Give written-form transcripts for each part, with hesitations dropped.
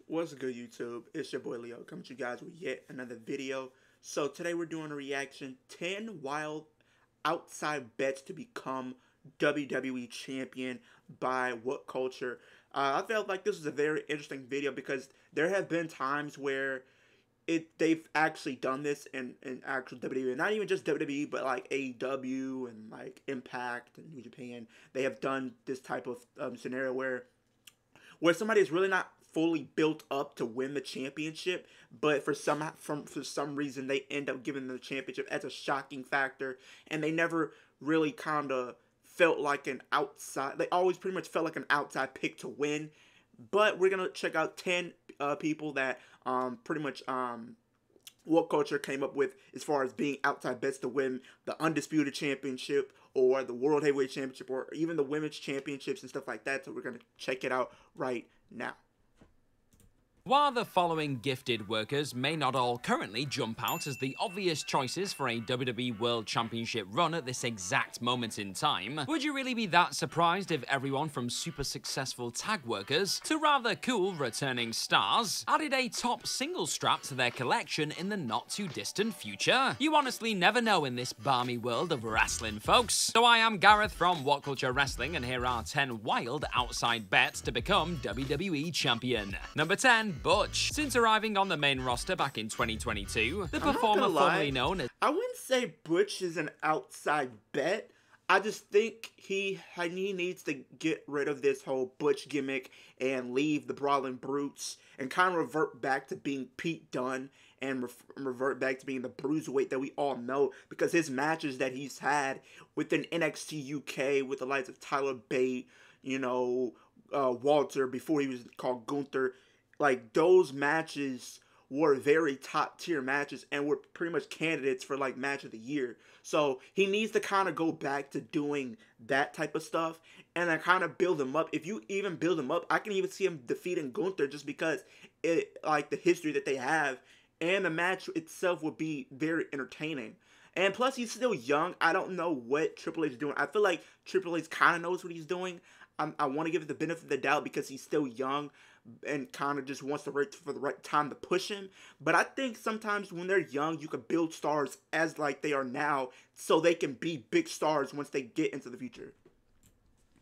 What's good, YouTube? It's your boy Leo coming to you guys with yet another video. So today we're doing a reaction 10 wild outside bets to become WWE champion by What Culture. I felt like this was a very interesting video because there have been times where they've actually done this in actual WWE, not even just WWE, but like AEW and like Impact and New Japan. They have done this type of scenario where somebody is really not fully built up to win the championship, but for some reason they end up giving them the championship as a shocking factor, and they never really kind of felt like an outside. They always pretty much felt like an outside pick to win. But we're gonna check out 10 people that pretty much What Culture came up with as far as being outside bets to win the Undisputed Championship or the World Heavyweight Championship or even the Women's Championships and stuff like that. So we're going to check it out right now. While the following gifted workers may not all currently jump out as the obvious choices for a WWE World Championship run at this exact moment in time, would you really be that surprised if everyone from super successful tag workers to rather cool returning stars added a top single strap to their collection in the not too distant future? You honestly never know in this balmy world of wrestling, folks. So I am Gareth from What Culture Wrestling, and here are 10 wild outside bets to become WWE champion. Number 10. Butch. Since arriving on the main roster back in 2022, the performer formerly known as... I wouldn't say Butch is an outside bet. I just think he needs to get rid of this whole Butch gimmick and leave the Brawling Brutes and kind of revert back to being Pete Dunne and revert back to being the Bruiserweight that we all know, because his matches that he's had within NXT UK with the likes of Tyler Bate, you know, Walter before he was called Gunther, like those matches were very top tier matches and were pretty much candidates for like match of the year. So he needs to kind of go back to doing that type of stuff and then kind of build him up. If you even build him up, I can even see him defeating Gunther just because it, like the history that they have, and the match itself would be very entertaining. And plus he's still young. I don't know what Triple H is doing. I feel like Triple H kind of knows what he's doing. I want to give it the benefit of the doubt because he's still young and kind of just wants to wait for the right time to push him. But I think sometimes when they're young, you can build stars as like they are now so they can be big stars once they get into the future.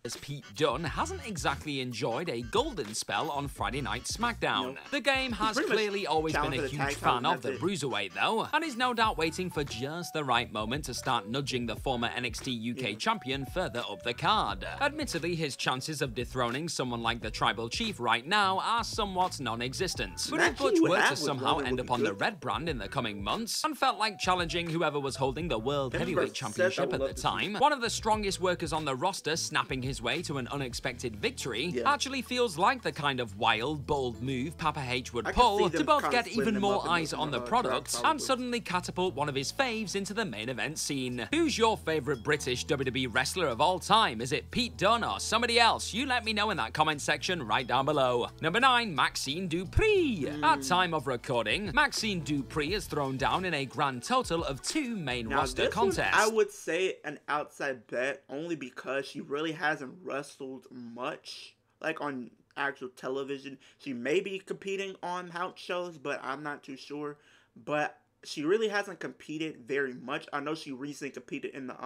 As Pete Dunne hasn't exactly enjoyed a golden spell on Friday Night SmackDown. The game has clearly always been a huge fan of the Bruiserweight though, and is no doubt waiting for just the right moment to start nudging the former NXT UK champion further up the card. Admittedly, his chances of dethroning someone like the Tribal Chief right now are somewhat non-existent. But if Butch were to somehow end up on the red brand in the coming months, and felt like challenging whoever was holding the World Heavyweight Championship at the time, one of the strongest workers on the roster snapping his way to an unexpected victory actually feels like the kind of wild, bold move Papa H would pull to both get even more eyes on the product and suddenly catapult one of his faves into the main event scene. Who's your favorite British WWE wrestler of all time? Is it Pete Dunne or somebody else? You let me know in that comment section right down below. Number 9. Maxine Dupri. At time of recording, Maxine Dupri has thrown down in a grand total of 2 main roster contests. I would say an outside bet only because she really hasn't wrestled much like on actual television. She may be competing on house shows, but I'm not too sure. But she really hasn't competed very much. I know she recently competed in the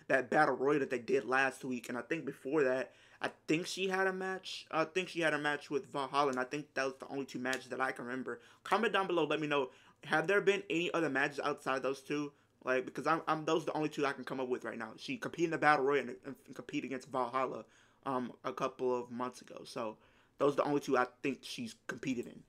that battle royal that they did last week, and I think before that, I think she had a match. I think she had a match with Valhalla, and I think that was the only 2 matches that I can remember. Comment down below, let me know, have there been any other matches outside those 2? Like, because those are the only 2 I can come up with right now. She competed in the Battle Royal and competed against Valhalla a couple of months ago. So those are the only 2 I think she's competed in.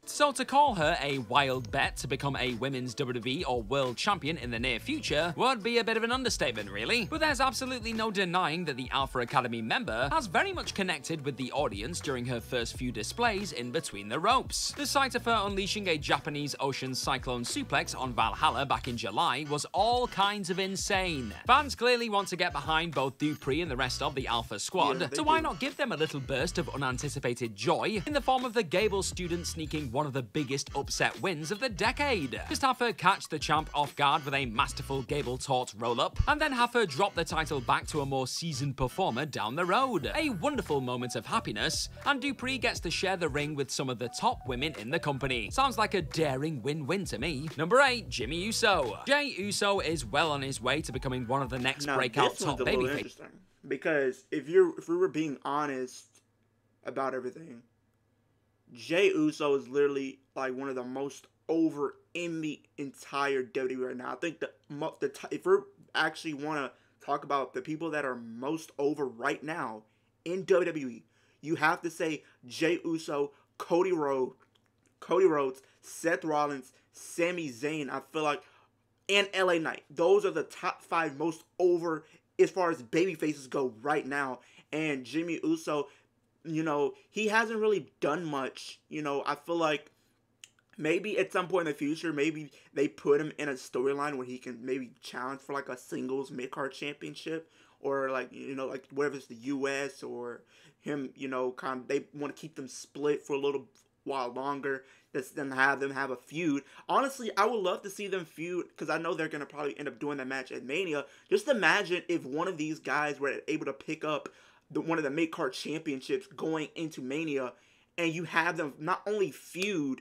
So to call her a wild bet to become a women's WWE or world champion in the near future would be a bit of an understatement, really. But there's absolutely no denying that the Alpha Academy member has very much connected with the audience during her first few displays in between the ropes. The sight of her unleashing a Japanese Ocean Cyclone suplex on Valhalla back in July was all kinds of insane. Fans clearly want to get behind both Dupri and the rest of the Alpha squad, so why not give them a little burst of unanticipated joy in the form of the Gable student sneaking becoming one of the biggest upset wins of the decade. Just have her catch the champ off guard with a masterful Gable taught roll-up, and then have her drop the title back to a more seasoned performer down the road. A wonderful moment of happiness, and Dupree gets to share the ring with some of the top women in the company. Sounds like a daring win-win to me. Number 8, Jimmy Uso. Jey Uso is well on his way to becoming one of the next breakout top babyfaces. Because if we were being honest about everything, Jey Uso is literally like one of the most over in the entire WWE right now. I think if we actually want to talk about the people that are most over right now in WWE, you have to say Jey Uso, Cody Rhodes, Seth Rollins, Sami Zayn. I feel like, and LA Knight. Those are the top 5 most over as far as baby faces go right now. And Jimmy Uso, you know, he hasn't really done much. You know, I feel like maybe at some point in the future, maybe they put him in a storyline where he can maybe challenge for like a singles mid-card championship, or like, you know, like whether it's the US or him, you know, kind of, they want to keep them split for a little while longer, than have them have a feud. Honestly, I would love to see them feud, because I know they're going to probably end up doing that match at Mania. Just imagine if one of these guys were able to pick up one of the mid-card championships going into Mania, and you have them not only feud,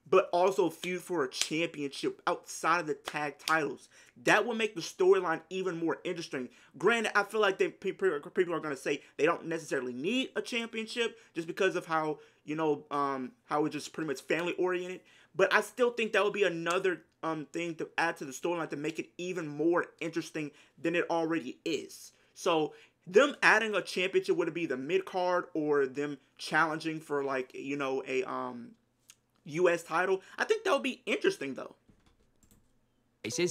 but also feud for a championship outside of the tag titles. That would make the storyline even more interesting. Granted, I feel like people are going to say they don't necessarily need a championship just because of how, you know, how it's just pretty much family oriented. But I still think that would be another thing to add to the storyline to make it even more interesting than it already is. So them adding a championship, would it be the mid card or them challenging for, like, you know, a US title? I think that would be interesting though.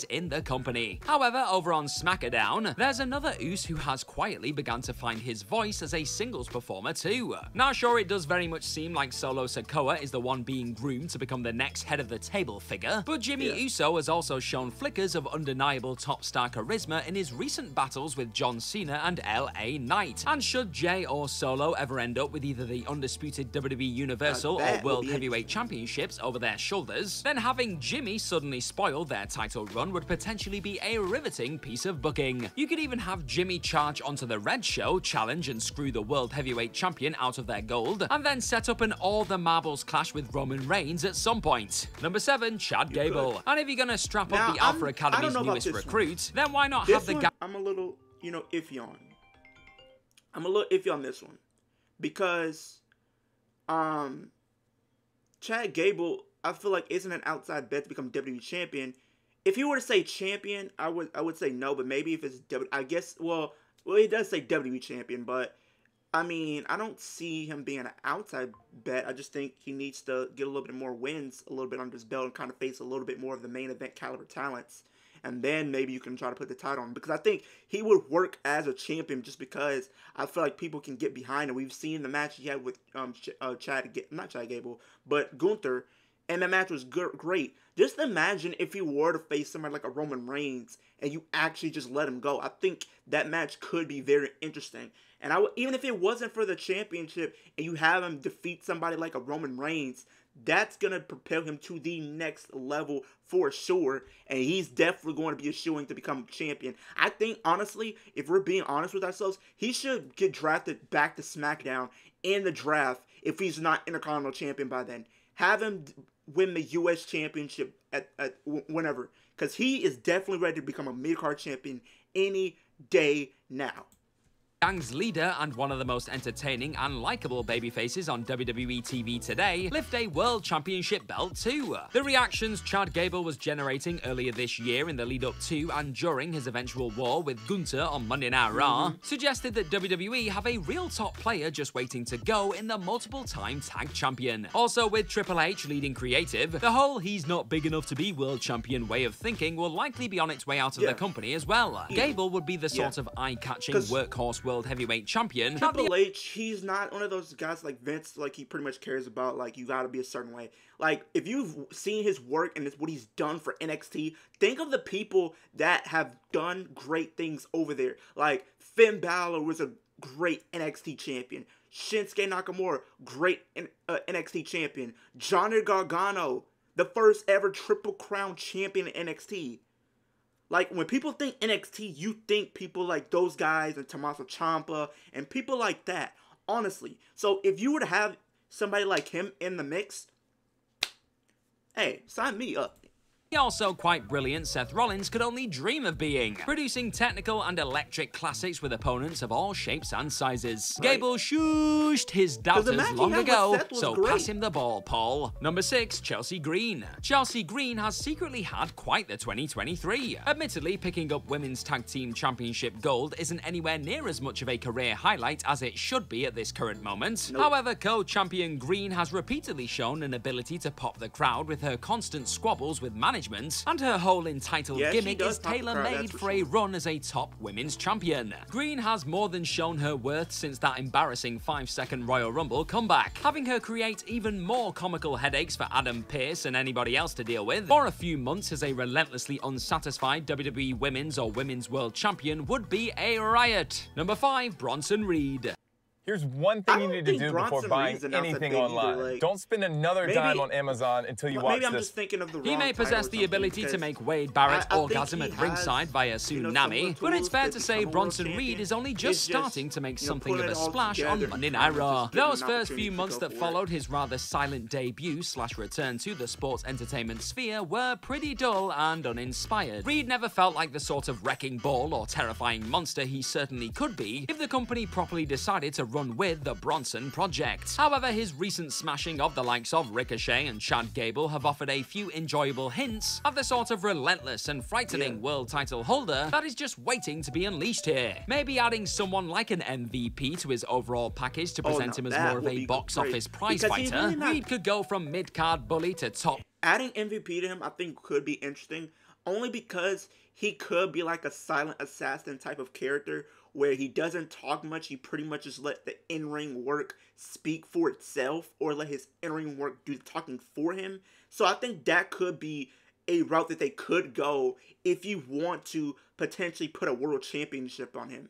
In the company. However, over on SmackDown, there's another Uso who has quietly begun to find his voice as a singles performer too. Now sure, it does very much seem like Solo Sikoa is the one being groomed to become the next head of the table figure, but Jimmy Uso has also shown flickers of undeniable top star charisma in his recent battles with John Cena and LA Knight. And should Jey or Solo ever end up with either the undisputed WWE Universal or World Heavyweight Championships over their shoulders, then having Jimmy suddenly spoil their title run would potentially be a riveting piece of booking. You could even have Jimmy charge onto the Red Show, challenge and screw the World Heavyweight Champion out of their gold, and then set up an All the Marbles clash with Roman Reigns at some point. Number 7, Chad Gable. And if you're gonna strap up the Alpha Academy's newest recruit, then why not have the guy? I'm a little, you know, iffy on. I'm a little iffy on this one because Chad Gable, I feel like, isn't an outside bet to become WWE champion. If you were to say champion, I would say no, but maybe if it's I guess, well, he does say WWE champion, but I mean, I don't see him being an outside bet. I just think he needs to get a little bit more wins, a little bit under his belt, and kind of face a little bit more of the main event caliber talents. And then maybe you can try to put the title on him, because I think he would work as a champion just because I feel like people can get behind him. We've seen the match he had with not Chad Gable, but Gunther, and that match was great. Just imagine if he were to face somebody like a Roman Reigns and you actually just let him go. I think that match could be very interesting. And even if it wasn't for the championship and you have him defeat somebody like a Roman Reigns, that's going to propel him to the next level for sure. And he's definitely going to be a shoo-in to become champion. I think, honestly, if we're being honest with ourselves, he should get drafted back to SmackDown in the draft if he's not Intercontinental Champion by then. Have him win the U.S. Championship at whenever, because he is definitely ready to become a mid-card champion any day now. Gang's leader and one of the most entertaining and likable babyfaces on WWE TV today lift a World Championship belt too. The reactions Chad Gable was generating earlier this year in the lead up to and during his eventual war with Gunther on Monday Night Raw suggested that WWE have a real top player just waiting to go in the multiple-time tag champion. Also, with Triple H leading creative, the whole he's not big enough to be world champion way of thinking will likely be on its way out of the company as well. Gable would be the sort of eye-catching workhorse world heavyweight champion. Triple H, he's not one of those guys like Vince, like he pretty much cares about, like, you gotta be a certain way. Like, if you've seen his work and it's what he's done for NXT, think of the people that have done great things over there. Like, Finn Balor was a great NXT champion. Shinsuke Nakamura, great NXT champion. Johnny Gargano, the first ever Triple Crown champion in NXT. Like, when people think NXT, you think people like those guys and Tommaso Ciampa and people like that. Honestly. So, if you were to have somebody like him in the mix, hey, sign me up. Also quite brilliant, Seth Rollins could only dream of being, producing technical and electric classics with opponents of all shapes and sizes. Right. Gable shooshed his doubters long ago, so great. Pass him the ball, Paul. Number 6, Chelsea Green. Chelsea Green has secretly had quite the 2023. Admittedly, picking up Women's Tag Team Championship gold isn't anywhere near as much of a career highlight as it should be at this current moment. Nope. However, co-champion Green has repeatedly shown an ability to pop the crowd with her constant squabbles with management, and her whole entitled gimmick is tailor-made for a run as a top women's champion. Green has more than shown her worth since that embarrassing 5-second Royal Rumble comeback, having her create even more comical headaches for Adam Pearce and anybody else to deal with. For a few months as a relentlessly unsatisfied WWE Women's or Women's World Champion would be a riot. Number 5, Bronson Reed. Here's one thing you need to do before buying anything online. Like, don't spend another dime on Amazon until you watch this. Maybe I'm just thinking of the wrong He may possess the ability to make Wade Barrett orgasm at ringside via tsunami, but it's fair to say Bronson Reed is only just starting to make something of a splash on Monday Night Raw. Those first few months that followed his rather silent debut / return to the sports entertainment sphere were pretty dull and uninspired. Reed never felt like the sort of wrecking ball or terrifying monster he certainly could be if the company properly decided to run with the Bronson Project. However, his recent smashing of the likes of Ricochet and Chad Gable have offered a few enjoyable hints of the sort of relentless and frightening world title holder that is just waiting to be unleashed here. Maybe adding someone like an MVP to his overall package to present him as more of a box office prize fighter. Reed could go from mid-card bully to top. Adding MVP to him, I think, could be interesting, only because he could be like a silent assassin type of character where he doesn't talk much. He pretty much just let the in-ring work speak for itself, or let his in-ring work do the talking for him. So I think that could be a route that they could go if you want to potentially put a world championship on him.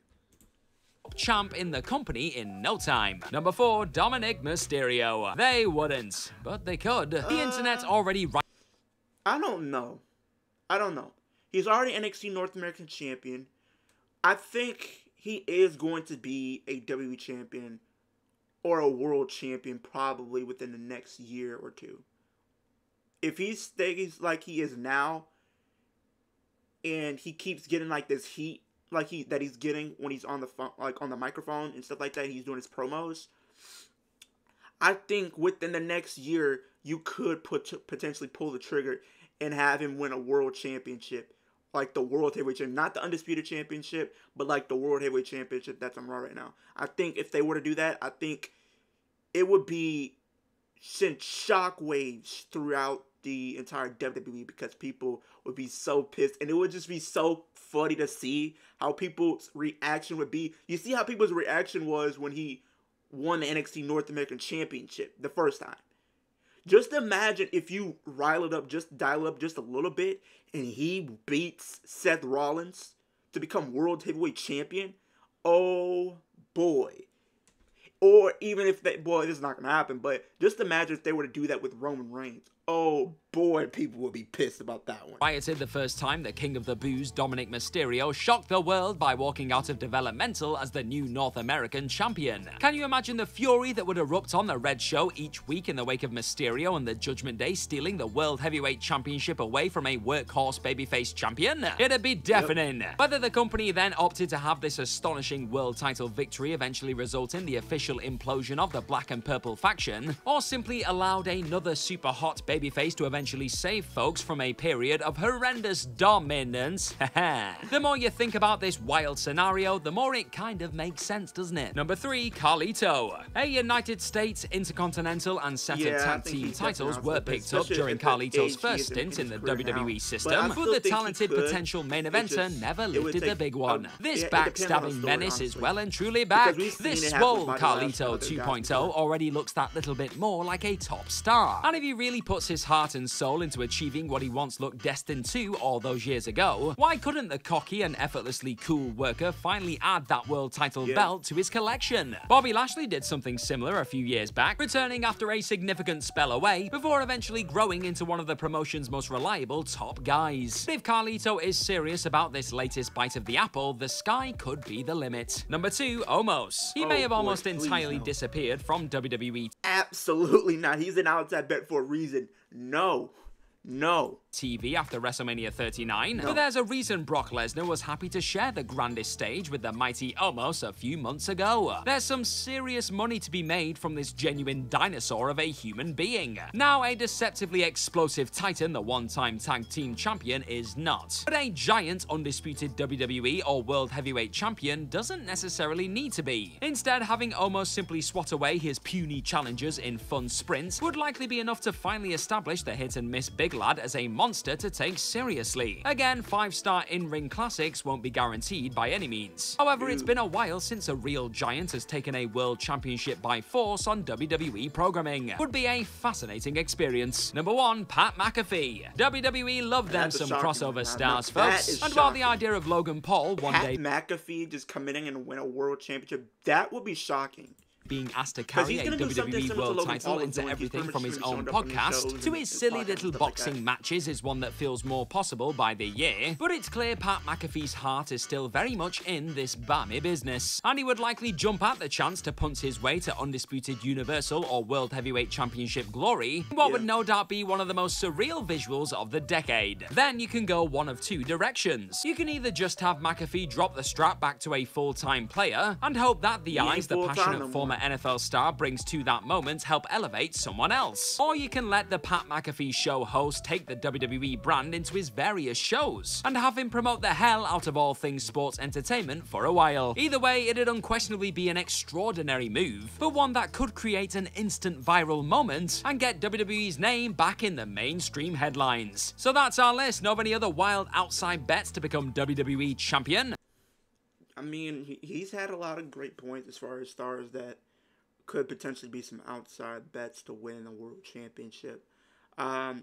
Champ in the company in no time. Number 4, Dominic Mysterio. They wouldn't, but they could. The internet's already right. I don't know. He's already NXT North American champion. I think he is going to be a WWE champion or a world champion probably within the next year or two. If he stays like he is now, and he keeps getting like this heat that he's getting when he's on the phone, like on the microphone and stuff like that, he's doing his promos, I think within the next year you could potentially pull the trigger and have him win a world championship. Like the World Heavyweight Championship, not the Undisputed Championship, but like the World Heavyweight Championship that's on Raw right now. I think if they were to do that, I think it would send shockwaves throughout the entire WWE, because people would be so pissed, and it would just be so funny to see how people's reaction would be. You see how people's reaction was when he won the NXT North American Championship the first time. Just imagine if you dial it up just a little bit, and he beats Seth Rollins to become World Heavyweight Champion. Oh, boy. Or even if this is not going to happen, but just imagine if they were to do that with Roman Reigns. Oh boy, people would be pissed about that one. Rioted the first time the King of the Booze, Dominic Mysterio, shocked the world by walking out of developmental as the new North American champion. Can you imagine the fury that would erupt on the Red Show each week in the wake of Mysterio and the Judgment Day stealing the World Heavyweight Championship away from a workhorse babyface champion? It'd be deafening. Yep. Whether the company then opted to have this astonishing world title victory eventually result in the official implosion of the Black and Purple faction, or simply allowed another super hot babyface to eventually save folks from a period of horrendous dominance. The more you think about this wild scenario, the more it kind of makes sense, doesn't it? Number 3, Carlito. A United States Intercontinental and SETA Tag Team titles were picked up during Carlito's first stint in the WWE system, but the talented potential main eventer never lifted the big one. This backstabbing menace is well and truly back. This swole Carlito Carlito 2.0 already looks that little bit more like a top star. And if he really puts his heart and soul into achieving what he once looked destined to all those years ago, why couldn't the cocky and effortlessly cool worker finally add that world title belt to his collection? Bobby Lashley did something similar a few years back, returning after a significant spell away before eventually growing into one of the promotion's most reliable top guys. But if Carlito is serious about this latest bite of the apple, the sky could be the limit. Number 2, Omos. He may have almost entirely disappeared from WWE. Absolutely not. He's an outside bet for a reason. No. TV after WrestleMania 39, but there's a reason Brock Lesnar was happy to share the grandest stage with the mighty Omos a few months ago. There's some serious money to be made from this genuine dinosaur of a human being. Now, a deceptively explosive titan, the one-time tag team champion, is not. But a giant, undisputed WWE or World Heavyweight Champion doesn't necessarily need to be. Instead, having Omos simply swat away his puny challengers in fun sprints would likely be enough to finally establish the hit-and-miss big lad as a monster to take seriously. Again, 5-star in-ring classics won't be guaranteed by any means. However, it's been a while since a real giant has taken a world championship by force on WWE programming. Would be a fascinating experience. Number 1, Pat McAfee. WWE love them some crossover stars, folks. And while the idea of Logan Paul one day McAfee just coming in and win a world championship, that would be shocking. Being asked to carry a WWE World title into everything from his own podcast to his silly little boxing matches is one that feels more possible by the year, but it's clear Pat McAfee's heart is still very much in this balmy business, and he would likely jump at the chance to punt his way to undisputed Universal or World Heavyweight Championship glory, what would no doubt be one of the most surreal visuals of the decade. Then you can go one of two directions. You can either just have McAfee drop the strap back to a full-time player and hope that the eyes the passionate former NFL star brings to that moment help elevate someone else. Or you can let the Pat McAfee show host take the WWE brand into his various shows and have him promote the hell out of all things sports entertainment for a while. Either way, it'd unquestionably be an extraordinary move, but one that could create an instant viral moment and get WWE's name back in the mainstream headlines. So that's our list. Know of any other wild outside bets to become WWE champion? I mean, he's had a lot of great points as far as stars that could potentially be some outside bets to win a world championship. I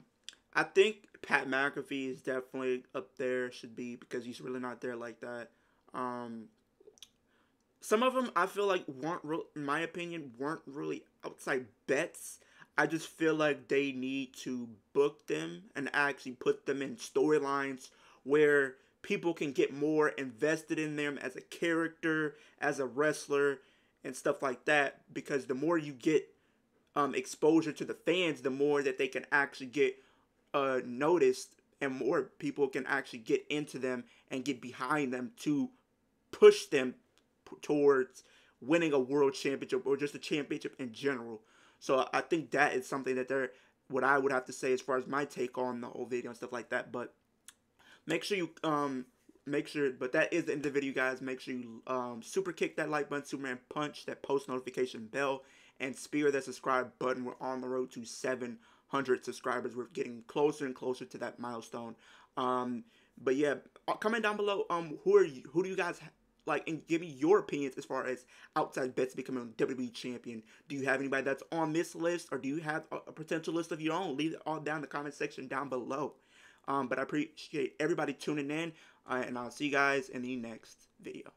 think Pat McAfee is definitely up there, should be, because he's really not there like that. Some of them I feel like in my opinion, weren't really outside bets. I just feel like they need to book them and actually put them in storylines where people can get more invested in them as a character, as a wrestler, and stuff like that, because the more you get exposure to the fans, the more that they can actually get noticed, and more people can actually get into them and get behind them to push them towards winning a world championship or just a championship in general. So I think that is something that what I would have to say as far as my take on the whole video and stuff like that. But make sure you but that is the end of the video, guys. Make sure you super kick that like button, Superman punch that post notification bell, and spear that subscribe button. We're on the road to 700 subscribers. We're getting closer and closer to that milestone. But yeah, comment down below who do you guys like, and give me your opinions as far as outside bets becoming a WWE champion. Do you have anybody that's on this list, or do you have a potential list of your own? Leave it all down in the comment section down below. But I appreciate everybody tuning in, and I'll see you guys in the next video.